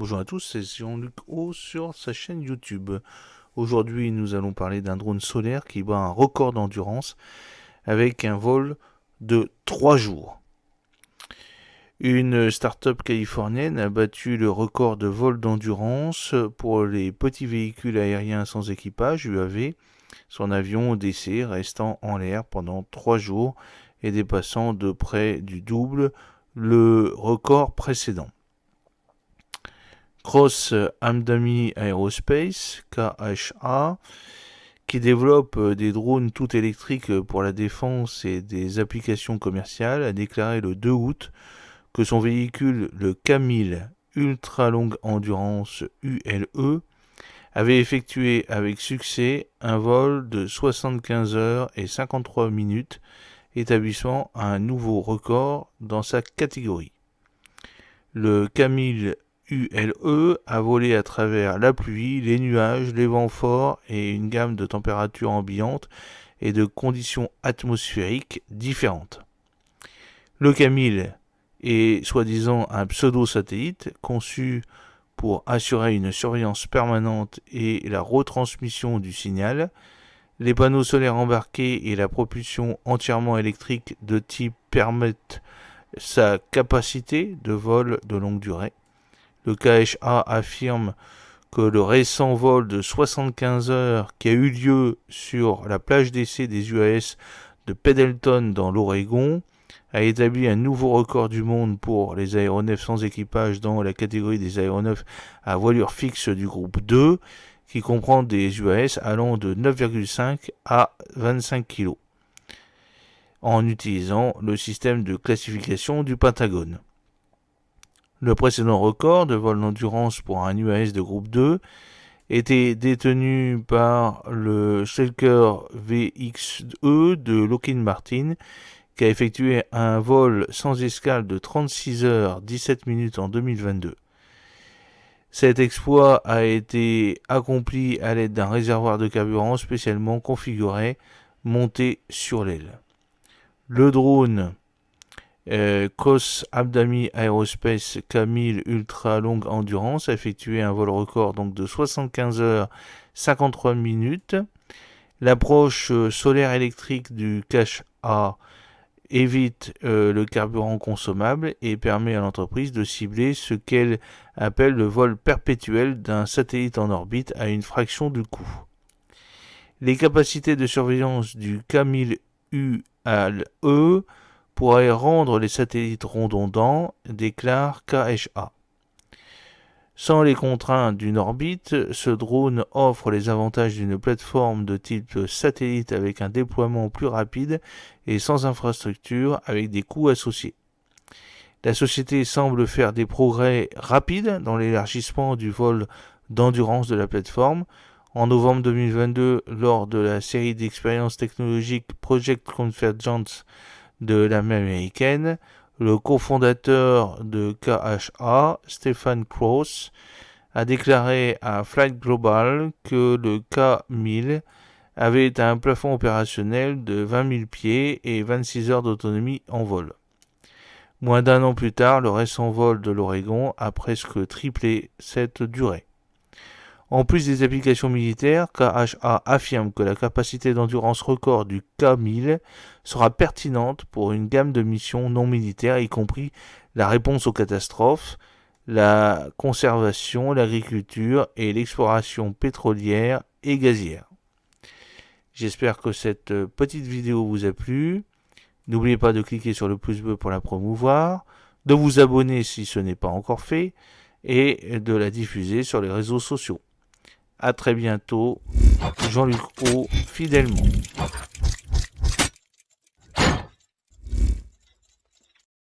Bonjour à tous, c'est Jean-Luc O sur sa chaîne YouTube. Aujourd'hui, nous allons parler d'un drone solaire qui bat un record d'endurance avec un vol de 3 jours. Une start-up californienne a battu le record de vol d'endurance pour les petits véhicules aériens sans équipage UAV, son avion d'essai restant en l'air pendant 3 jours et dépassant de près du double le record précédent. Cross Hamdani Aerospace, KHA, qui développe des drones tout électriques pour la défense et des applications commerciales, a déclaré le 2 août que son véhicule, le Camille Ultra Longue Endurance ULE, avait effectué avec succès un vol de 75 heures et 53 minutes, établissant un nouveau record dans sa catégorie. Le Camille ULE a volé à travers la pluie, les nuages, les vents forts et une gamme de températures ambiantes et de conditions atmosphériques différentes. Le Camille est soi-disant un pseudo-satellite conçu pour assurer une surveillance permanente et la retransmission du signal. Les panneaux solaires embarqués et la propulsion entièrement électrique de type permettent sa capacité de vol de longue durée. Le KHA affirme que le récent vol de 75 heures qui a eu lieu sur la plage d'essai des UAS de Pendleton dans l'Oregon a établi un nouveau record du monde pour les aéronefs sans équipage dans la catégorie des aéronefs à voilure fixe du groupe 2, qui comprend des UAS allant de 9,5 à 25 kg, en utilisant le système de classification du Pentagone. Le précédent record de vol d'endurance pour un UAS de groupe 2 était détenu par le Shellker VXE de Lockheed Martin, qui a effectué un vol sans escale de 36 heures 17 minutes en 2022. Cet exploit a été accompli à l'aide d'un réservoir de carburant spécialement configuré, monté sur l'aile. Le drone Cross Hamdani Aerospace Camille Ultra Longue Endurance a effectué un vol record donc de 75 heures 53 minutes. L'approche solaire électrique du KHA évite le carburant consommable et permet à l'entreprise de cibler ce qu'elle appelle le vol perpétuel d'un satellite en orbite à une fraction du coût. Les capacités de surveillance du Camille ULE pourrait rendre les satellites redondants, déclare KHA. Sans les contraintes d'une orbite, ce drone offre les avantages d'une plateforme de type satellite avec un déploiement plus rapide et sans infrastructure avec des coûts associés. La société semble faire des progrès rapides dans l'élargissement du vol d'endurance de la plateforme. En novembre 2022, lors de la série d'expériences technologiques Project Convergence de l'armée américaine, le cofondateur de KHA, Stefan Krauss, a déclaré à Flight Global que le K-1000 avait un plafond opérationnel de 20 000 pieds et 26 heures d'autonomie en vol. Moins d'un an plus tard, le récent vol de l'Oregon a presque triplé cette durée. En plus des applications militaires, KHA affirme que la capacité d'endurance record du K-1000 sera pertinente pour une gamme de missions non militaires, y compris la réponse aux catastrophes, la conservation, l'agriculture et l'exploration pétrolière et gazière. J'espère que cette petite vidéo vous a plu. N'oubliez pas de cliquer sur le pouce bleu pour la promouvoir, de vous abonner si ce n'est pas encore fait et de la diffuser sur les réseaux sociaux. A très bientôt, Jean-Luc O, fidèlement.